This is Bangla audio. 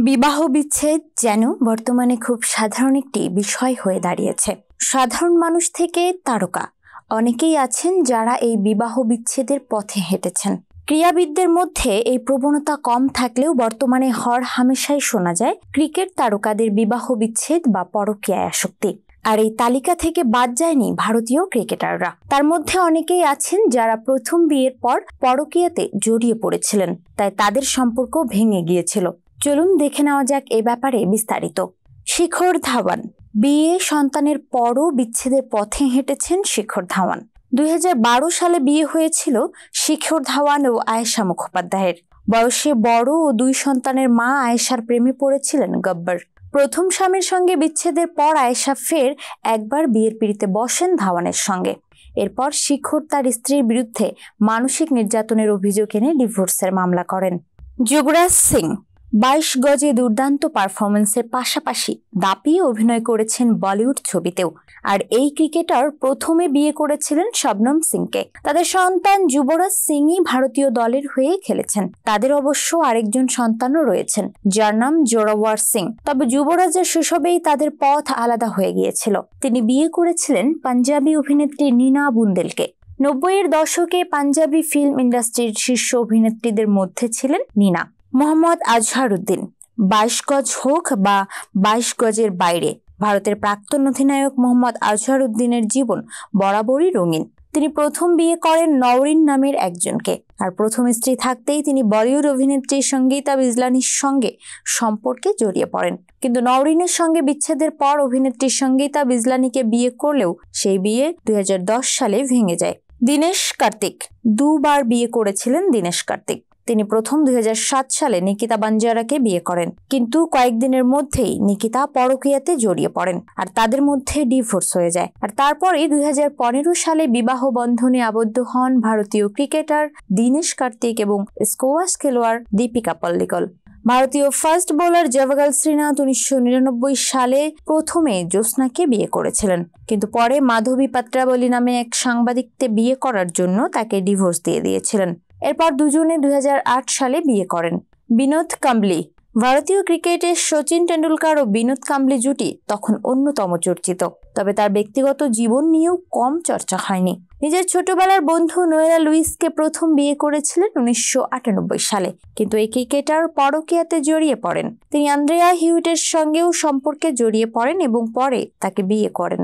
বিবাহ বিচ্ছেদ যেন বর্তমানে খুব সাধারণ একটি বিষয় হয়ে দাঁড়িয়েছে। সাধারণ মানুষ থেকে তারকা অনেকেই আছেন যারা এই বিবাহ বিচ্ছেদের পথে হেঁটেছেন। ক্রীড়াবিদদের মধ্যে এই প্রবণতা কম থাকলেও বর্তমানে হরহামেশাই শোনা যায় ক্রিকেট তারকাদের বিবাহ বিচ্ছেদ বা পরকীয়ায় আসক্তি। আর এই তালিকা থেকে বাদ যায়নি ভারতীয় ক্রিকেটাররা। তার মধ্যে অনেকেই আছেন যারা প্রথম বিয়ের পর পরকীয়াতে জড়িয়ে পড়েছিলেন, তাই তাদের সম্পর্ক ভেঙে গিয়েছিল। চলুন দেখে নেওয়া যাক এ ব্যাপারে বিস্তারিত। শিখর ধাওয়ান বিয়ে সন্তানের পরও বিচ্ছেদের পথে হেঁটেছেন। শিখর ধাওয়ান 2012 সালে বিয়ে হয়েছিল শিখর ধাওয়ান ও আয়েশা মুখোপাধ্যায়ের। বয়সে বড় ও 2 সন্তানের মা আয়েশার প্রেমে পড়েছিলেন গব্বর। প্রথম স্বামীর সঙ্গে বিচ্ছেদের পর আয়েশা ফের একবার বিয়ের পিঁড়িতে বসেন ধাওয়ানের সঙ্গে। এরপর শিখর তার স্ত্রীর বিরুদ্ধে মানসিক নির্যাতনের অভিযোগ এনে ডিভোর্সের মামলা করেন। যুবরাজ সিং 22 গজে দুর্দান্ত পারফরমেন্সের পাশাপাশি দাপিয়ে অভিনয় করেছেন বলিউড ছবিতেও। আর এই ক্রিকেটার প্রথমে বিয়ে করেছিলেন শবনম সিংকে। তাদের সন্তান যুবরাজ সিংই ভারতীয় দলের হয়ে খেলেছেন। তাদের অবশ্য আরেকজন সন্তানও রয়েছেন যার নাম জোরাওয়ার সিং। তবে যুবরাজের শৈশবেই তাদের পথ আলাদা হয়ে গিয়েছিল। তিনি বিয়ে করেছিলেন পাঞ্জাবি অভিনেত্রী নীনা বুন্দেলকে। 90-এর দশকে পাঞ্জাবি ফিল্ম ইন্ডাস্ট্রির শীর্ষ অভিনেত্রীদের মধ্যে ছিলেন নীনা। মোহাম্মদ আজহারউদ্দিন 22 গজ হোক বা 22 গজের বাইরে, ভারতের প্রাক্তন অধিনায়ক মোহাম্মদ আজহারউদ্দিনের জীবন বরাবরই রঙিন। তিনি প্রথম বিয়ে করেন নওরিন নামের একজনকে। আর প্রথম স্ত্রী থাকতেই তিনি বলিউড অভিনেত্রী সঙ্গীতা বিজলানির সঙ্গে সম্পর্কে জড়িয়ে পড়েন। কিন্তু নওরিনের সঙ্গে বিচ্ছেদের পর অভিনেত্রী সঙ্গীতা বিজলানিকে বিয়ে করলেও সেই বিয়ে 2010 সালে ভেঙে যায়। দীনেশ কার্তিক 2 বার বিয়ে করেছিলেন। দীনেশ কার্তিক তিনি প্রথম 2007 সালে নিকিতা বাঞ্জারাকে বিয়ে করেন, কিন্তু কয়েকদিনের মধ্যেই নিকিতা পরকীয়াতে জড়িয়ে পড়েন আর তাদের মধ্যে ডিভোর্স হয়ে যায়। আর তারপরেই 2015 সালে বিবাহ বন্ধনে আবদ্ধ হন ভারতীয় ক্রিকেটার দীনেশ কার্তিক এবং স্কোয়াশ খেলোয়াড় দীপিকা পাল্লিকল। ভারতীয় ফাস্ট বোলার জওয়াগল শ্রীনাথ 1999 সালে প্রথমে জ্যোৎস্নাকে বিয়ে করেছিলেন, কিন্তু পরে মাধবী পাত্রাবলী নামে এক সাংবাদিককে বিয়ে করার জন্য তাকে ডিভোর্স দিয়ে দিয়েছিলেন। এরপর দুজনে 2008 সালে বিয়ে করেন। বিনোদ কাম্বলি ভারতীয় ক্রিকেটের সচিন টেন্ডুলকার ও বিনোদ কাম্বলি জুটি তখন অন্যতম চর্চিত, তবে তার ব্যক্তিগত জীবন নিয়েও কম চর্চা হয়নি। নিজের ছোটবেলার বন্ধু নোয়েলা লুইসকে প্রথম বিয়ে করেছিলেন 1998 সালে, কিন্তু এই ক্রিকেটার পরকীয়াতে জড়িয়ে পড়েন। তিনি আন্দ্রেয়া হিউইটের সঙ্গেও সম্পর্কে জড়িয়ে পড়েন এবং পরে তাকে বিয়ে করেন।